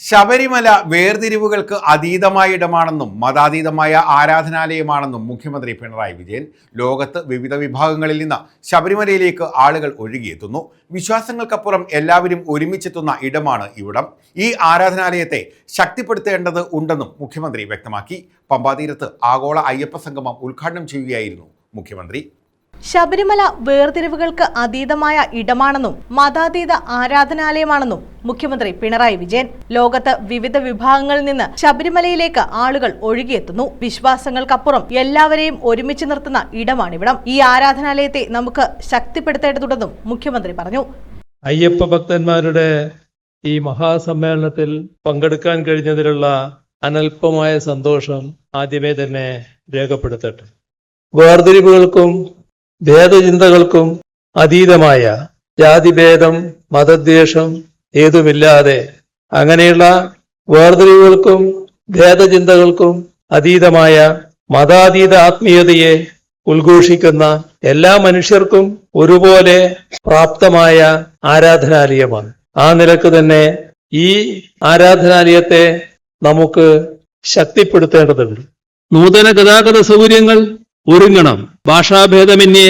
ശബരിമല വേർതിരിവുകൾക്ക് അതീതമായ ഇടമാണെന്നും മതാതീതമായ ആരാധനാലയമാണെന്നും മുഖ്യമന്ത്രി പിണറായി വിജയൻ. ലോകത്ത് വിവിധ വിഭാഗങ്ങളിൽ നിന്ന് ശബരിമലയിലേക്ക് ആളുകൾ ഒഴുകിയെത്തുന്നു. വിശ്വാസങ്ങൾക്കപ്പുറം എല്ലാവരും ഒരുമിച്ചെത്തുന്ന ഇടമാണ് ഇവിടം. ഈ ആരാധനാലയത്തെ ശക്തിപ്പെടുത്തേണ്ടത് ഉണ്ടെന്നും മുഖ്യമന്ത്രി വ്യക്തമാക്കി. പമ്പാതീരത്ത് ആഗോള അയ്യപ്പ സംഗമം ഉദ്ഘാടനം ചെയ്യുകയായിരുന്നു മുഖ്യമന്ത്രി. ശബരിമല വേർതിരിവുകൾക്ക് അതീതമായ ഇടമാണെന്നും മതാതീത ആരാധനാലയമാണെന്നും മുഖ്യമന്ത്രി പിണറായി വിജയൻ. ലോകത്ത് വിവിധ വിഭാഗങ്ങളിൽ നിന്ന് ശബരിമലയിലേക്ക് ആളുകൾ ഒഴുകിയെത്തുന്നു. വിശ്വാസങ്ങൾക്കപ്പുറം എല്ലാവരെയും ഒരുമിച്ച് നിർത്തുന്ന ഇടമാണിവിടം. ഈ ആരാധനാലയത്തെ നമുക്ക് ശക്തിപ്പെടുത്തേണ്ടതുണ്ടെന്നും മുഖ്യമന്ത്രി പറഞ്ഞു. അയ്യപ്പ ഭക്തന്മാരുടെ ഈ മഹാസമ്മേളനത്തിൽ പങ്കെടുക്കാൻ കഴിഞ്ഞതിലുള്ള അനൽപമായ സന്തോഷം ആദ്യമേ തന്നെ രേഖപ്പെടുത്തട്ടെ. വേർതിരിവുകൾക്കും ഭേദചിന്തകൾക്കും അതീതമായ ജാതിഭേദം, മതദ്വേഷം ഏതുമില്ലാതെ, അങ്ങനെയുള്ള വേർതിരിവുകൾക്കും ഭേദചിന്തകൾക്കും അതീതമായ മതാതീത ആത്മീയതയെ ഉദ്ഘോഷിക്കുന്ന എല്ലാ മനുഷ്യർക്കും ഒരുപോലെ പ്രാപ്തമായ ആരാധനാലയമാണ്. ആ നിലക്ക് തന്നെ ഈ ആരാധനാലയത്തെ നമുക്ക് ശക്തിപ്പെടുത്തേണ്ടതുണ്ട്. നൂതന ഗതാഗത സൗകര്യങ്ങൾ ഒരുങ്ങണം. ഭാഷാഭേദമന്യേ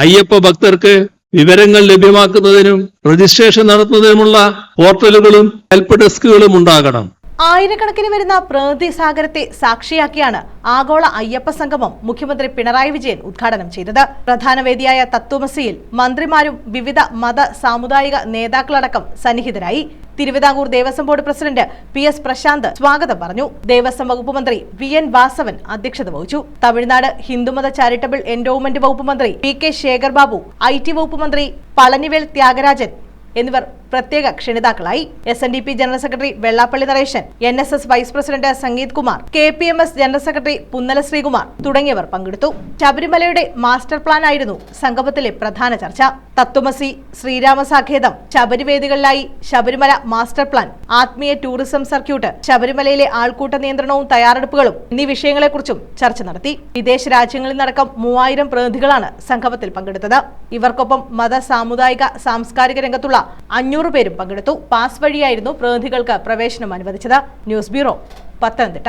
അയ്യപ്പ ഭക്തർക്ക് വിവരങ്ങൾ ലഭ്യമാക്കുന്നതിനും രജിസ്ട്രേഷൻ നടത്തുന്നതിനുമുള്ള പോർട്ടലുകളും ഹെൽപ്പ് ഡെസ്കുകളും ഉണ്ടാകണം. ആയിരക്കണക്കിന് വരുന്ന പ്രതിനിധി സാഗരത്തെ സാക്ഷിയാക്കിയാണ് ആഗോള അയ്യപ്പ സംഗമം മുഖ്യമന്ത്രി പിണറായി വിജയൻ ഉദ്ഘാടനം ചെയ്തത്. പ്രധാന വേദിയായ തത്വമസിയിൽ മന്ത്രിമാരും വിവിധ മത സാമുദായിക നേതാക്കളടക്കം സന്നിഹിതരായി. Thiruvithamkoor Devaswom board president PS Prashanth സ്വാഗതം പറഞ്ഞു. ദേവസ്വം വകുപ്പ് മന്ത്രി VN വാസവൻ അധ്യക്ഷത വഹിച്ചു. തമിഴ്നാട് ഹിന്ദുമത ചാരിറ്റബിൾ എൻഡോവ്മെന്റ് വകുപ്പ് മന്ത്രി PK ശേഖർ ബാബു, IT വകുപ്പ് മന്ത്രി പളനിവേൽ ത്യാഗരാജൻ എന്നിവർ പ്രത്യേക ക്ഷണിതാക്കളായി. SNDP general secretary Vellappally Natesan, NSS vice president Sangeeth Kumar, KPMS general secretary Punnala Sreekumar തുടങ്ങിയവർ പങ്കെടുത്തു. ശബരിമലയുടെ മാസ്റ്റർ പ്ലാൻ ആയിരുന്നു സംഗമത്തിലെ പ്രധാന ചർച്ച. തത്വമസി, ശ്രീരാമസാഖേതം, ശബരിവേദികളിലായി ശബരിമല മാസ്റ്റർ പ്ലാൻ, ആത്മീയ ടൂറിസം സർക്യൂട്ട്, ശബരിമലയിലെ ആൾക്കൂട്ട നിയന്ത്രണവും തയ്യാറെടുപ്പുകളും എന്നീ വിഷയങ്ങളെക്കുറിച്ചും ചർച്ച നടത്തി. വിദേശ രാജ്യങ്ങളിൽ നിന്നടക്കം 3000 പ്രതിനിധികളാണ് സംഗമത്തിൽ പങ്കെടുത്തത്. ഇവർക്കൊപ്പം മത സാമുദായിക സാംസ്കാരിക രംഗത്തുള്ള 500 പേരും പങ്കെടുത്തു. പാസ് വഴിയായിരുന്നു പ്രതിനിധികൾക്ക് പ്രവേശനം അനുവദിച്ചത്. News bureau, Pathanamthitta.